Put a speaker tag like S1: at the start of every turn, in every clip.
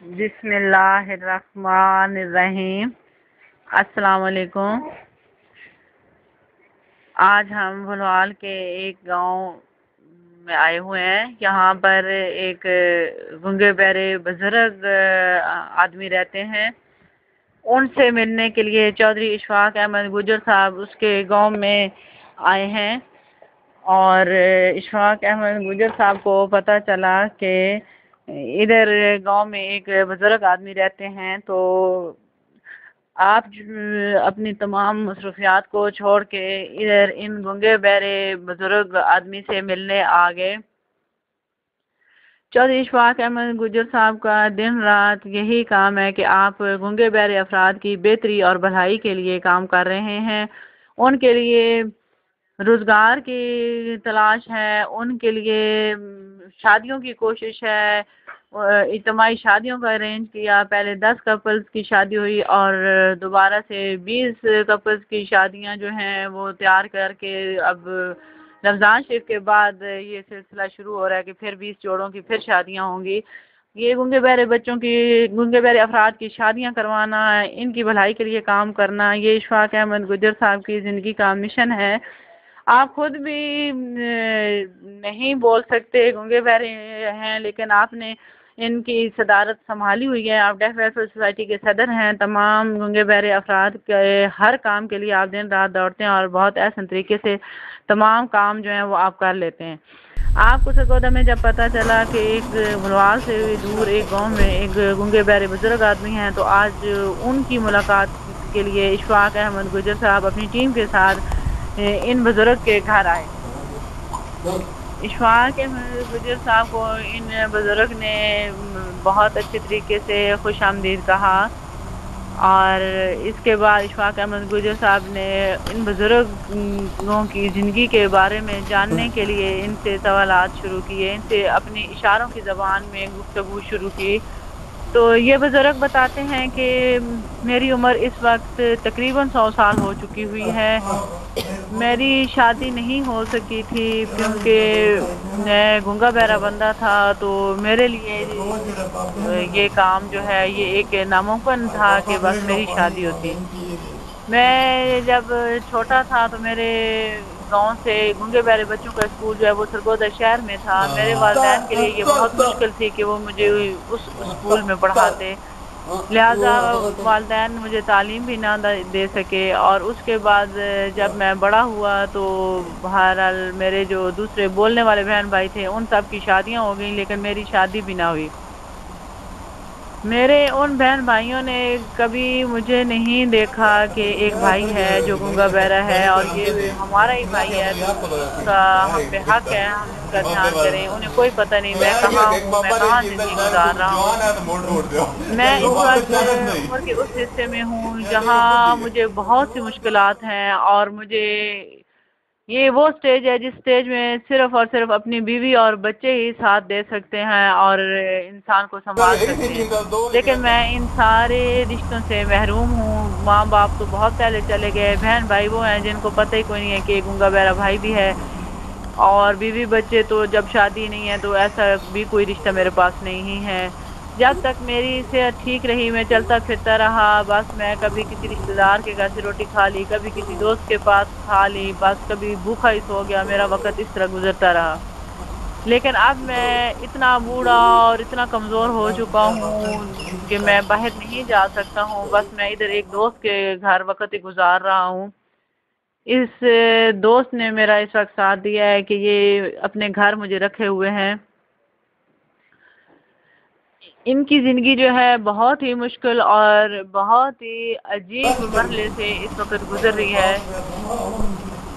S1: بسم اللہ الرحمن الرحیم۔ السلام علیکم۔ آج ہم بھلوال کے ایک گاؤں میں آئے ہوئے ہیں۔ یہاں پر ایک گنگے بہرے بزرگ آدمی رہتے ہیں۔ ان سے ملنے کے لیے چودھری اشفاق احمد گجر صاحب اس کے گاؤں میں آئے ہیں، اور اشفاق احمد گجر صاحب کو پتہ چلا کہ ادھر گاؤں میں ایک بزرگ آدمی رہتے ہیں، تو آپ اپنی تمام مصروفیات کو چھوڑ کے ادھر ان گنگے بہرے بزرگ آدمی سے ملنے آ گئے۔ چودھری اشفاق احمد گجر صاحب کا دن رات یہی کام ہے کہ آپ گنگے بہرے افراد کی بہتری اور بھلائی کے لیے کام کر رہے ہیں۔ ان کے لیے روزگار کی تلاش ہے، ان کے لیے شادیوں کی کوشش ہے، اجتماعی شادیوں کا ارینج کیا۔ پہلے 10 کپلز کی شادی ہوئی اور دوبارہ سے 20 کپلز کی شادیاں جو ہیں وہ تیار کر کے اب رمضان شریف کے بعد یہ سلسلہ شروع ہو رہا ہے کہ پھر 20 جوڑوں کی پھر شادیاں ہوں گی۔ یہ گنگے بہرے افراد کی شادیاں کروانا، ان کی بھلائی کے لیے کام کرنا، یہ اشفاق احمد گجر صاحب کی زندگی کا مشن ہے۔ آپ خود بھی نہیں بول سکتے، گنگے بہرے ہیں، لیکن آپ نے ان کی صدارت سنبھالی ہوئی ہے۔ آپ ڈیف ویلفیئر سوسائٹی کے صدر ہیں۔ تمام گنگے بہرے افراد کے ہر کام کے لیے آپ دن رات دوڑتے ہیں اور بہت احسن طریقے سے تمام کام جو ہیں وہ آپ کر لیتے ہیں۔ آپ کو سرگودا میں جب پتہ چلا کہ ایک بھلوال سے دور ایک گاؤں میں ایک گنگے بہرے بزرگ آدمی ہیں، تو آج ان کی ملاقات کے لیے اشفاق احمد گجر صاحب اپنی ٹیم کے ساتھ ان بزرگ کے گھر آئے۔ اشفاق احمد گجر صاحب کو ان بزرگ نے بہت اچھے طریقے سے خوش آمدید کہا، اور اس کے بعد اشفاق احمد گجر صاحب نے ان بزرگوں کی زندگی کے بارے میں جاننے کے لیے ان سے سوالات شروع کیے، ان سے اپنی اشاروں کی زبان میں گفتگو شروع کی۔ تو یہ بزرگ بتاتے ہیں کہ میری عمر اس وقت تقریباً 100 سال ہو چکی ہوئی ہے۔ میری شادی نہیں ہو سکی تھی کیونکہ میں گنگا بہرا بندہ تھا، تو میرے لیے یہ کام جو ہے یہ ایک ناممکن تھا کہ بس میری شادی ہوتی۔ میں جب چھوٹا تھا تو میرے گاؤں سے گنگے بہرے بچوں کا اسکول جو ہے وہ سرگودا شہر میں تھا۔ میرے والدین کے لیے یہ بہت مشکل تھی کہ وہ مجھے اس اسکول میں پڑھاتے، لہٰذا والدین مجھے تعلیم بھی نہ دے سکے۔ اور اس کے بعد جب میں بڑا ہوا تو بہرحال میرے جو دوسرے بولنے والے بہن بھائی تھے ان سب کی شادیاں ہو گئیں، لیکن میری شادی بھی نہ ہوئی۔ میرے ان بہن بھائیوں نے کبھی مجھے نہیں دیکھا کہ ایک بھائی ہے جو گنگا بہرا ہے اور یہ ہمارا ہی بھائی ہے تو اس کا ہم پہ حق ہے ہم اس کا دھیان کریں۔ انہیں کوئی پتہ نہیں میں کہاں ہوں، میں کہاں زندگی گزار رہا ہوں۔ میں اس وقت عمر کے اس حصے میں ہوں جہاں مجھے بہت سی مشکلات ہیں، اور مجھے یہ وہ سٹیج ہے جس سٹیج میں صرف اور صرف اپنی بیوی اور بچے ہی ساتھ دے سکتے ہیں اور انسان کو سنبھال سکتے ہیں، لیکن میں ان سارے رشتوں سے محروم ہوں۔ ماں باپ تو بہت پہلے چلے گئے، بہن بھائی وہ ہیں جن کو پتہ ہی کوئی نہیں ہے کہ گنگا بہرا بھائی بھی ہے، اور بیوی بچے تو جب شادی نہیں ہے تو ایسا بھی کوئی رشتہ میرے پاس نہیں ہے۔ جب تک میری صحت ٹھیک رہی میں چلتا پھرتا رہا، بس میں کبھی کسی رشتہ دار کے گھر سے روٹی کھا لی، کبھی کسی دوست کے پاس کھا لی، بس کبھی بھوکا ہی سو گیا، میرا وقت اس طرح گزرتا رہا۔ لیکن اب میں اتنا بوڑھا اور اتنا کمزور ہو چکا ہوں کہ میں باہر نہیں جا سکتا ہوں، بس میں ادھر ایک دوست کے گھر وقت ہی گزار رہا ہوں۔ اس دوست نے میرا اس وقت ساتھ دیا ہے کہ یہ اپنے گھر مجھے رکھے ہوئے ہیں۔ ان کی زندگی جو ہے بہت ہی مشکل اور بہت ہی عجیب مرحلے سے اس وقت گزر رہی ہے۔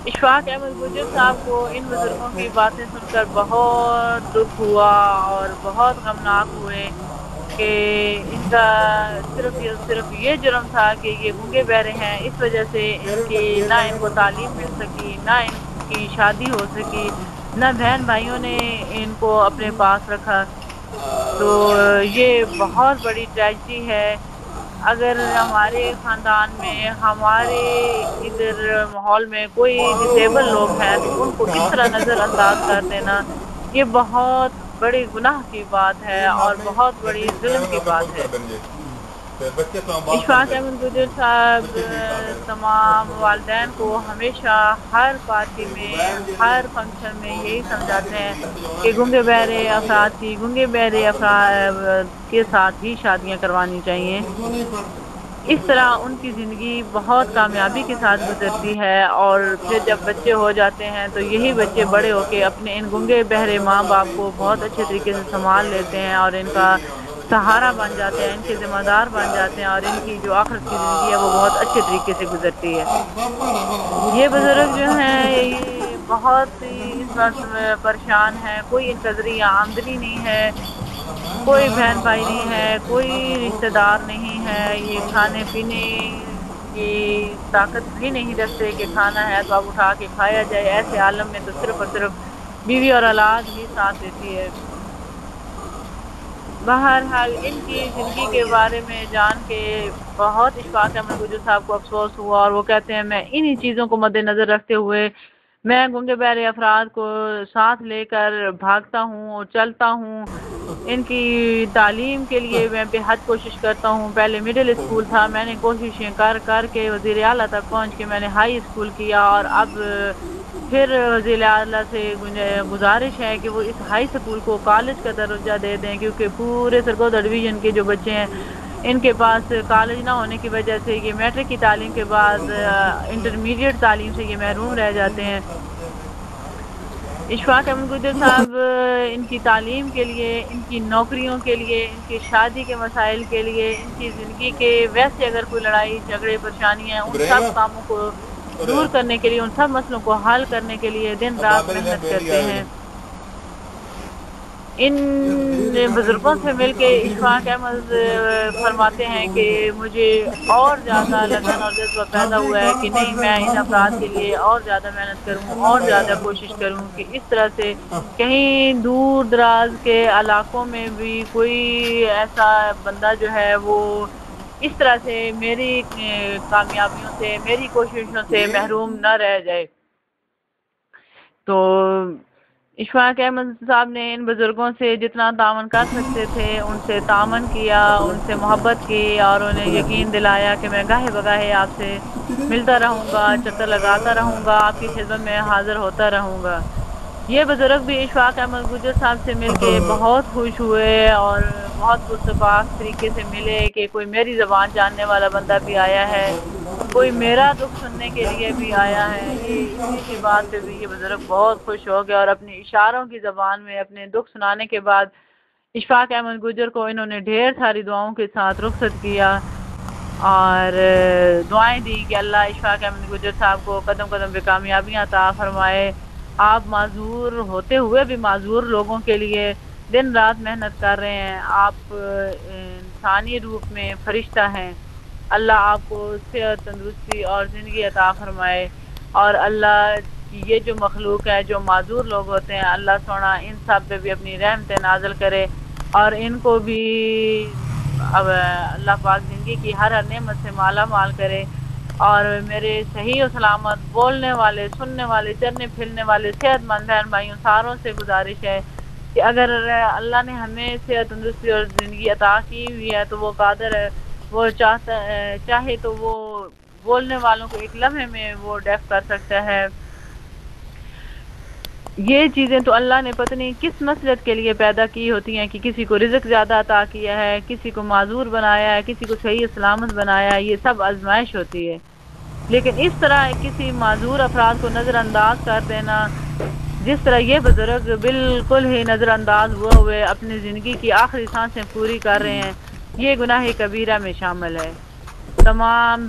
S1: اشفاق احمد گجر صاحب کو ان بزرگوں کی باتیں سن کر بہت دکھ ہوا اور بہت غمناک ہوئے کہ ان کا صرف یہ جرم تھا کہ یہ گنگے بہرے ہیں، اس وجہ سے ان کی نہ ان کو تعلیم مل سکی، نہ ان کی شادی ہو سکی، نہ بہن بھائیوں نے ان کو اپنے پاس رکھا۔ تو یہ بہت بڑی ٹریجڈی ہے۔ اگر ہمارے خاندان میں، ہمارے ادھر ماحول میں کوئی ڈسیبل لوگ ہیں تو ان کو اس طرح نظر انداز کر دینا یہ بہت بڑی گناہ کی بات ہے اور بہت بڑی ظلم کی بات ہے۔ اشفاق احمد گجر صاحب تمام والدین کو ہمیشہ ہر پارٹی میں، ہر فنکشن میں یہی سمجھاتے ہیں کہ گنگے بہرے افراد کی گنگے بہرے افراد کے ساتھ ہی شادیاں کروانی چاہیے۔ اس طرح ان کی زندگی بہت کامیابی کے ساتھ گزرتی ہے، اور پھر جب بچے ہو جاتے ہیں تو یہی بچے بڑے ہو کے اپنے ان گنگے بہرے ماں باپ کو بہت اچھے طریقے سے سنبھال لیتے ہیں اور ان کا سہارا بن جاتے ہیں، ان کے ذمہ دار بن جاتے ہیں، اور ان کی جو آخرت کی زندگی ہے وہ بہت اچھے طریقے سے گزرتی ہے۔ یہ بزرگ جو ہیں یہ بہت ہی اس وقت پریشان ہیں، کوئی ان کا ذریعہ آمدنی نہیں ہے، کوئی بہن بھائی نہیں ہے، کوئی رشتہ دار نہیں ہے، یہ کھانے پینے کی طاقت بھی نہیں رکھتے کہ کھانا ہے تو اب اٹھا کے کھایا جائے۔ ایسے عالم میں تو صرف اور صرف بیوی اور اولاد ہی ساتھ دیتی ہے۔ بہرحال ان کی زندگی کے بارے میں جان کے بہت اشفاق احمد گجر صاحب کو افسوس ہوا، اور وہ کہتے ہیں میں انہی چیزوں کو مد نظر رکھتے ہوئے میں گنگے بہرے افراد کو ساتھ لے کر بھاگتا ہوں اور چلتا ہوں۔ ان کی تعلیم کے لیے میں بے حد کوشش کرتا ہوں۔ پہلے مڈل اسکول تھا، میں نے کوششیں کر کے وزیر اعلیٰ تک پہنچ کے میں نے ہائی اسکول کیا، اور اب پھر وزیر اعلیٰ سے گزارش ہے کہ وہ اس ہائی اسکول کو کالج کا درجہ دے دیں، کیونکہ پورے سرگودا ڈویژن کے جو بچے ہیں ان کے پاس کالج نہ ہونے کی وجہ سے یہ میٹرک کی تعلیم کے بعد انٹرمیڈیٹ تعلیم سے یہ محروم رہ جاتے ہیں۔ اشفاق احمد گجر صاحب ان کی تعلیم کے لیے، ان کی نوکریوں کے لیے، ان کی شادی کے مسائل کے لیے، ان کی زندگی کے ویسے اگر کوئی لڑائی جھگڑے پریشانی ہے ان سب کاموں کو دور کرنے کے لیے، ان سب مسئلوں کو حل کرنے کے لیے دن رات محنت کرتے ہیں۔ ان بزرگوں سے مل کے اشفاق احمد فرماتے ہیں کہ مجھے اور زیادہ لگن اور جذبہ پیدا ہوا ہے کہ نہیں میں ان افراد کے لیے اور زیادہ محنت کروں، اور زیادہ کوشش کروں کہ اس طرح سے کہیں دور دراز کے علاقوں میں بھی کوئی ایسا بندہ جو ہے وہ اس طرح سے میری کامیابیوں سے، میری کوششوں سے محروم نہ رہ جائے۔ تو اشفاق احمد صاحب نے ان بزرگوں سے جتنا تعاون کر سکتے تھے ان سے تعاون کیا، ان سے محبت کی، اور انہیں یقین دلایا کہ میں گاہے بگاہے آپ سے ملتا رہوں گا، چکر لگاتا رہوں گا، آپ کی خدمت میں حاضر ہوتا رہوں گا۔ یہ بزرگ بھی اشفاق احمد گجر صاحب سے مل کے بہت خوش ہوئے اور بہت پرتپاک طریقے سے ملے کہ کوئی میری زبان جاننے والا بندہ بھی آیا ہے، کوئی میرا دکھ سننے کے لیے بھی آیا ہے۔ یہ اتنی سی بات پہ بھی یہ بزرگ بہت خوش ہو گیا، اور اپنی اشاروں کی زبان میں اپنے دکھ سنانے کے بعد اشفاق احمد گجر کو انہوں نے ڈھیر ساری دعاؤں کے ساتھ رخصت کیا، اور دعائیں دی کہ اللہ اشفاق احمد گجر صاحب کو قدم قدم پہ کامیابیاں عطا فرمائے۔ آپ معذور ہوتے ہوئے بھی معذور لوگوں کے لیے دن رات محنت کر رہے ہیں، آپ انسانی روپ میں فرشتہ ہیں۔ اللہ آپ کو صحت، تندرستی اور زندگی عطا فرمائے، اور اللہ کی یہ جو مخلوق ہے جو معذور لوگ ہوتے ہیں اللہ سونا ان سب پہ بھی اپنی رحمت نازل کرے، اور ان کو بھی اللہ پاک زندگی کی ہر ہر نعمت سے مالا مال کرے۔ اور میرے صحیح و سلامت بولنے والے، سننے والے، چلنے پھرنے والے صحت مند بہن بھائیوں ساروں سے گزارش ہے کہ اگر اللہ نے ہمیں صحت، تندرستی اور زندگی عطا کی ہوئی ہے تو وہ قادر ہے، وہ چاہے تو وہ بولنے والوں کو ایک لمحے میں وہ ڈیف کر سکتا ہے۔ یہ چیزیں تو اللہ نے پتہ نہیں کس مصلحت کے لیے پیدا کی ہوتی ہیں کہ کسی کو رزق زیادہ عطا کیا ہے، کسی کو معذور بنایا ہے، کسی کو صحیح سلامت بنایا ہے، یہ سب آزمائش ہوتی ہے۔ لیکن اس طرح کسی معذور افراد کو نظر انداز کر دینا، جس طرح یہ بزرگ بالکل ہی نظر انداز ہوئے اپنی زندگی کی آخری سانسیں پوری کر رہے ہیں، یہ گناہ کبیرہ میں شامل ہے۔ تمام